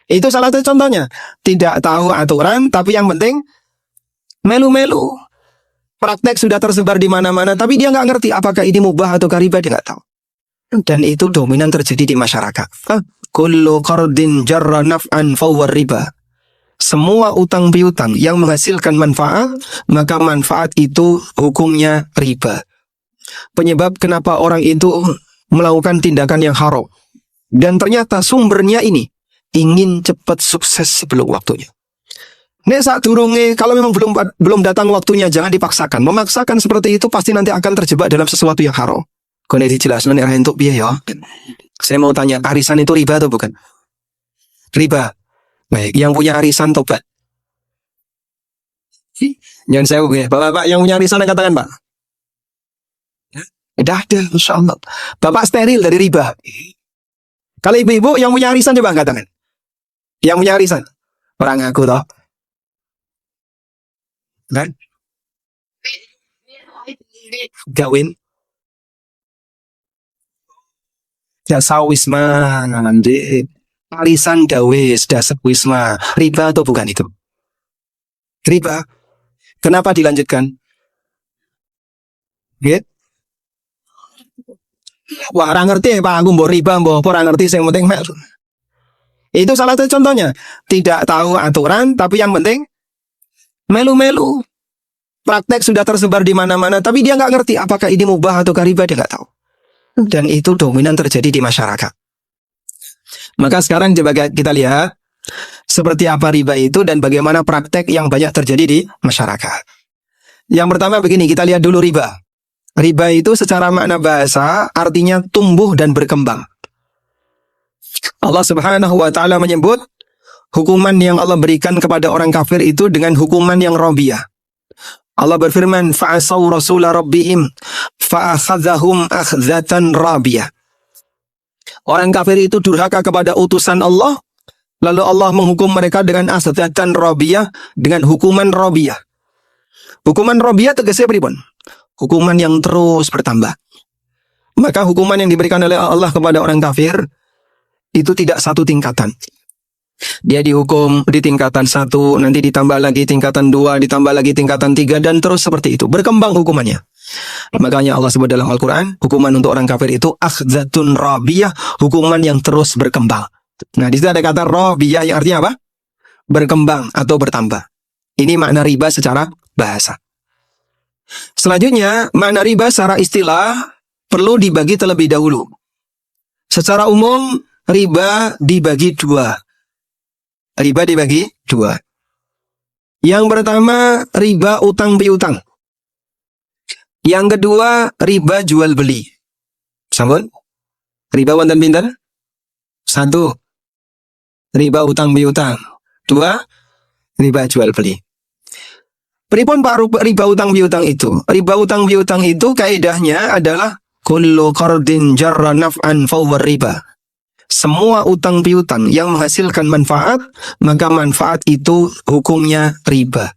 Itu salah satu contohnya. Tidak tahu aturan, tapi yang penting melu-melu. Praktek sudah tersebar di mana-mana, tapi dia nggak ngerti apakah ini mubah atau riba, dia nggak tahu. Dan itu dominan terjadi di masyarakat. Kullu qardin jarra naf'an fahuwa riba. Semua utang piutang yang menghasilkan manfaat, maka manfaat itu hukumnya riba. Penyebab kenapa orang itu melakukan tindakan yang haram. Dan ternyata sumbernya ini ingin cepat sukses sebelum waktunya. Nek saat durunge, kalau memang belum datang waktunya, jangan dipaksakan. Memaksakan seperti itu pasti nanti akan terjebak dalam sesuatu yang haram. Kau ini dijelaskan nek untuk biaya. Saya mau tanya, arisan itu riba atau bukan? Riba. Baik, yang punya arisan tobat. Jangan saya Bapak yang punya arisan katakan Pak. Dah ada, Masya Allah. Bapak steril dari riba. Kalau ibu-ibu yang punya arisan coba katakan. Yang punya arisan. Orang aku toh. Kan? Gawin. Jasa wisma nanti. Arisan dawis, dasar wisma. Riba atau bukan itu? Riba. Kenapa dilanjutkan? Gitu. Wah, orang ngerti Pak, aku mbok riba, mbok orang ngerti, yang penting melu. Itu salah satu contohnya. Tidak tahu aturan, tapi yang penting melu-melu. Praktek sudah tersebar di mana-mana, tapi dia nggak ngerti apakah ini mubah atau riba, dia nggak tahu. Dan itu dominan terjadi di masyarakat. Maka sekarang coba kita lihat seperti apa riba itu dan bagaimana praktek yang banyak terjadi di masyarakat. Yang pertama begini, kita lihat dulu riba. Riba itu secara makna bahasa artinya tumbuh dan berkembang. Allah Subhanahu wa ta'ala menyebut hukuman yang Allah berikan kepada orang kafir itu dengan hukuman yang robiyah. Allah berfirman, fa'asaw rasula rabbihim fa'akhadzahum akhdzatan rabiyah. Orang kafir itu durhaka kepada utusan Allah, lalu Allah menghukum mereka dengan akhdzatan rabiyah, dengan hukuman robiyah. Hukuman robiyah tegasnya pripun? Hukuman yang terus bertambah. Maka hukuman yang diberikan oleh Allah kepada orang kafir itu tidak satu tingkatan. Dia dihukum di tingkatan 1, nanti ditambah lagi tingkatan 2, ditambah lagi tingkatan 3, dan terus seperti itu. Berkembang hukumannya. Makanya Allah sebut dalam Al-Quran, hukuman untuk orang kafir itu akhzatun rabiyah, hukuman yang terus berkembang. Nah, di situ ada kata rabiyah yang artinya apa? Berkembang atau bertambah. Ini makna riba secara bahasa. Selanjutnya, makna riba secara istilah perlu dibagi terlebih dahulu. Secara umum, riba dibagi dua. Riba dibagi dua. Yang pertama, riba utang piutang. Yang kedua, riba jual beli. Sampun? Riba wonten pinten? 1. Riba utang piutang. 2. Riba jual beli. Pripun Pak riba utang piutang itu? Riba utang piutang itu kaidahnya adalah kullu qardin jarra naf'an fahuwa riba. Semua utang piutang yang menghasilkan manfaat, maka manfaat itu hukumnya riba.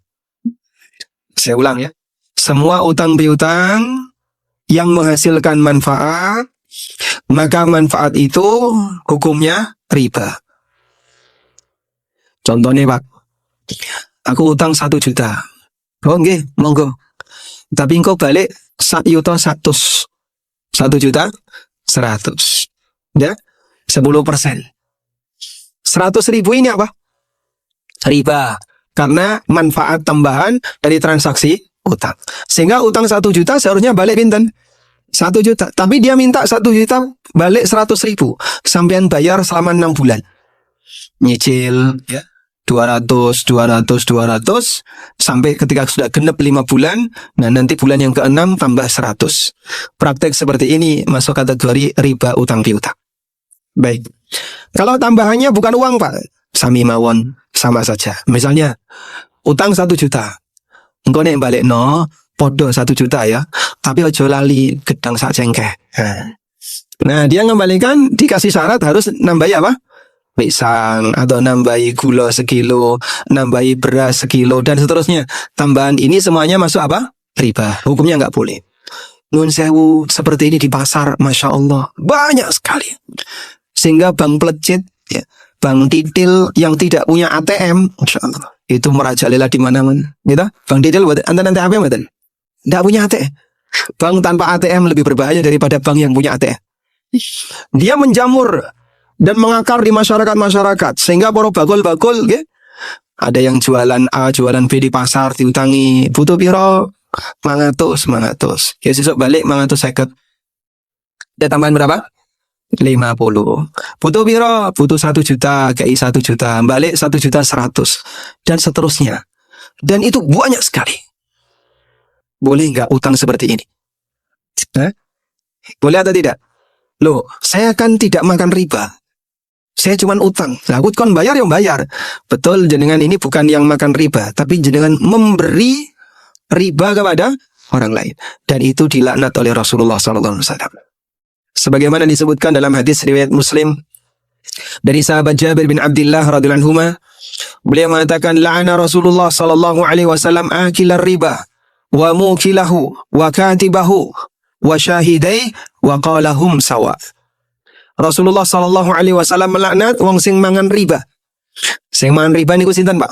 Saya ulang ya. Semua utang piutang yang menghasilkan manfaat, maka manfaat itu hukumnya riba. Contohnya Pak, aku utang 1 juta. Oh nggih, monggo. Tapi engkau balik 1.100.000. 1.100.000. Ya, 10%. 100.000 ini apa? Riba. Karena manfaat tambahan dari transaksi utang. Sehingga utang 1 juta seharusnya balik pinten? 1 juta. Tapi dia minta 1 juta balik 100.000. Sampean bayar selama 6 bulan. Nyicil, ya. 200, sampai ketika sudah genep 5 bulan, nah nanti bulan yang ke-6 tambah 100. Praktek seperti ini masuk kategori riba utang piutang. Baik. Kalau tambahannya bukan uang Pak, sami mawon, sama saja. Misalnya, utang 1 juta. Engkau nek balik no, podo 1 juta ya, tapi ojo lali gedang sak cengkeh. Nah, dia ngembalikan dikasih syarat harus nambahi apa? Pisang, atau nambahi gula sekilo, nambahi beras sekilo, dan seterusnya. Tambahan ini semuanya masuk apa? Riba. Hukumnya nggak boleh. Nun sewu seperti ini di pasar, Masya Allah, banyak sekali. Sehingga Bang Plecit, ya, Bang Titil yang tidak punya ATM, Masya Allah, itu merajalela di mana-mana. Gitu? Bang Titil buat nanti ATM betul? Tidak punya ATM. Bank tanpa ATM lebih berbahaya daripada bank yang punya ATM. Dia menjamur dan mengakar di masyarakat sehingga para bakul-bakul, gitu. Ada yang jualan A, jualan B di pasar diutangi butuh piro 100. Ya sesuk balik 150. Ada tambahan berapa? 50. Butuh piro? Butuh 1 juta, KI 1 juta, balik 1.100.000 dan seterusnya. Dan itu banyak sekali. Boleh nggak utang seperti ini? Boleh atau tidak? Loh, saya kan tidak makan riba. Saya cuma utang. Lah, aku kan bayar yang bayar. Betul, jenengan ini bukan yang makan riba, tapi jenengan memberi riba kepada orang lain. Dan itu dilaknat oleh Rasulullah SAW. Sebagaimana disebutkan dalam hadis riwayat Muslim dari sahabat Jabir bin Abdullah radhiyallahu anhu, beliau mengatakan, la'ana Rasulullah sallallahu alaihi wasallam akilar riba wa mukilahu wa katibahu wa syahidai wa qalahum sawa. Rasulullah sallallahu alaihi wasallam melaknat wong sing mangan riba. Sing mangan riba niku sinten, Pak?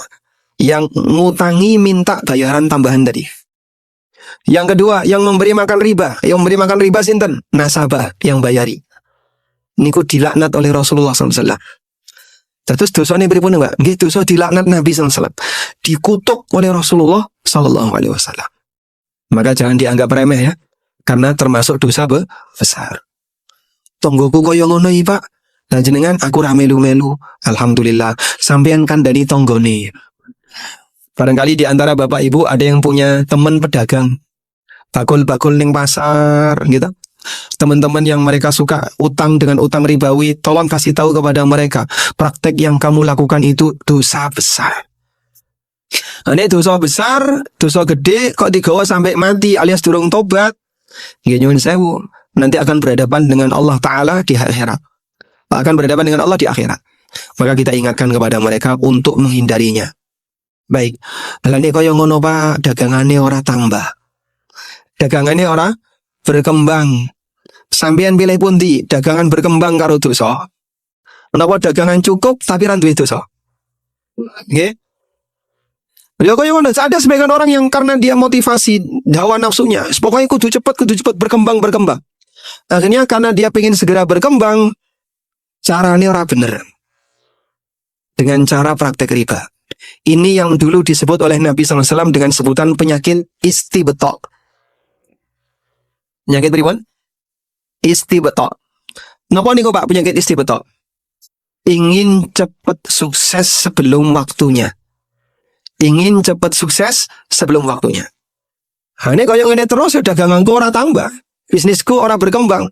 Yang ngutangi minta bayaran tambahan tadi. Yang kedua, yang memberi makan riba. Yang memberi makan riba sinten? Nasabah yang bayari. Niku dilaknat oleh Rasulullah SAW. Terus dosanya pripun, Pak? Nggih, dosa dilaknat Nabi SAW. Dikutuk oleh Rasulullah SAW. Maka jangan dianggap remeh ya, karena termasuk dosa besar. Tonggoku koyo ngono iki, Pak. Lah jenengan aku ra melu-melu. Alhamdulillah, sampean kandhani tonggone. Barangkali di antara Bapak Ibu ada yang punya teman pedagang bakul-bakul ning pasar gitu. Teman-teman yang mereka suka utang dengan utang ribawi, tolong kasih tahu kepada mereka, praktek yang kamu lakukan itu dosa besar. Ini dosa besar, dosa gede kok digawa sampai mati alias durung tobat. Nggih nyuwun sewu. Nanti akan berhadapan dengan Allah Ta'ala di akhirat. Akan berhadapan dengan Allah di akhirat. Maka kita ingatkan kepada mereka untuk menghindarinya. Baik. Lani kaya ngono, Pak, dagangane ora tambah. Dagangane ora berkembang. Sampeyan pilih pundi? Dagangan berkembang karo dosa. Menapa dagangan cukup tapi ra duwe dosa? Nggih. Ya kaya ngono, ada sebagian orang yang karena dia motivasi hawa nafsunya, pokoknya kudu cepat berkembang. Akhirnya karena dia pengen segera berkembang, caranya ora bener. Dengan cara praktek riba. Ini yang dulu disebut oleh Nabi SAW dengan sebutan penyakit istibta'. Penyakit pripun? Istibta'. Napa niku Pak penyakit istibta'? Ingin cepat sukses sebelum waktunya. Ingin cepat sukses sebelum waktunya. Ini kaya ngene terus ya daganganku ora tambah. Bisnisku orang berkembang.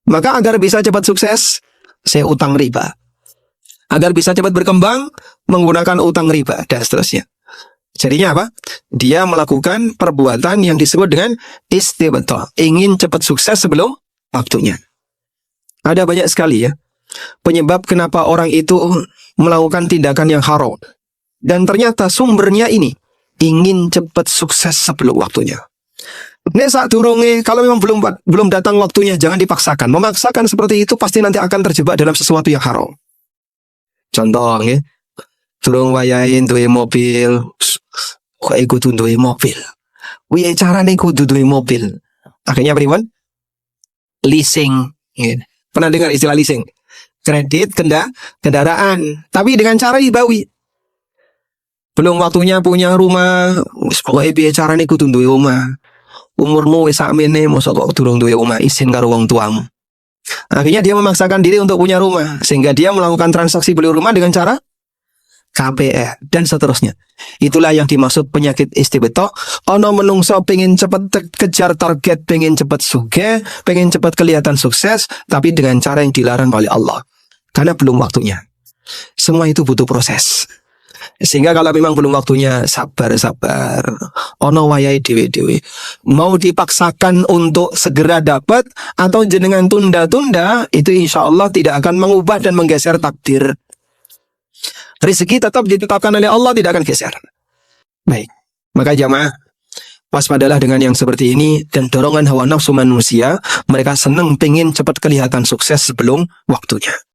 Maka agar bisa cepat sukses, saya utang riba. Agar bisa cepat berkembang, menggunakan utang riba, dan seterusnya. Jadinya apa? Dia melakukan perbuatan yang disebut dengan istibta'. Ingin cepat sukses sebelum waktunya. Ada banyak sekali ya penyebab kenapa orang itu melakukan tindakan yang haram. Dan ternyata sumbernya ini. Ingin cepat sukses sebelum waktunya. Nek saat durunge, kalau memang belum datang waktunya, jangan dipaksakan. Memaksakan seperti itu pasti nanti akan terjebak dalam sesuatu yang haram. Contoh, ya, durung wayahe duwe mobil, kok kudu duwe mobil. Piye carane kudu duwe mobil? Akhirnya pripun? Leasing. Ya. Pernah dengar istilah leasing? Kredit kendaraan, tapi dengan cara ribawi. Belum waktunya punya rumah, pokoknya piye carane kudu duwe omah. Umurmu wis sakmene mosok kok durung duwe omah, izin karo wong tuamu. Akhirnya dia memaksakan diri untuk punya rumah, sehingga dia melakukan transaksi beli rumah dengan cara KPR dan seterusnya. Itulah yang dimaksud penyakit istibta'. Ono menungso pengen cepat kejar target, pengen cepat sugih, pengen cepat kelihatan sukses, tapi dengan cara yang dilarang oleh Allah. Karena belum waktunya. Semua itu butuh proses. Sehingga kalau memang belum waktunya, sabar. Ono wayahe dewe-dewe. Mau dipaksakan untuk segera dapat atau jenengan tunda-tunda, itu insya Allah tidak akan mengubah dan menggeser takdir. Rezeki tetap ditetapkan oleh Allah, tidak akan geser. Baik, maka jamaah, waspadalah dengan yang seperti ini. Dan dorongan hawa nafsu manusia, mereka senang pengen cepat kelihatan sukses sebelum waktunya.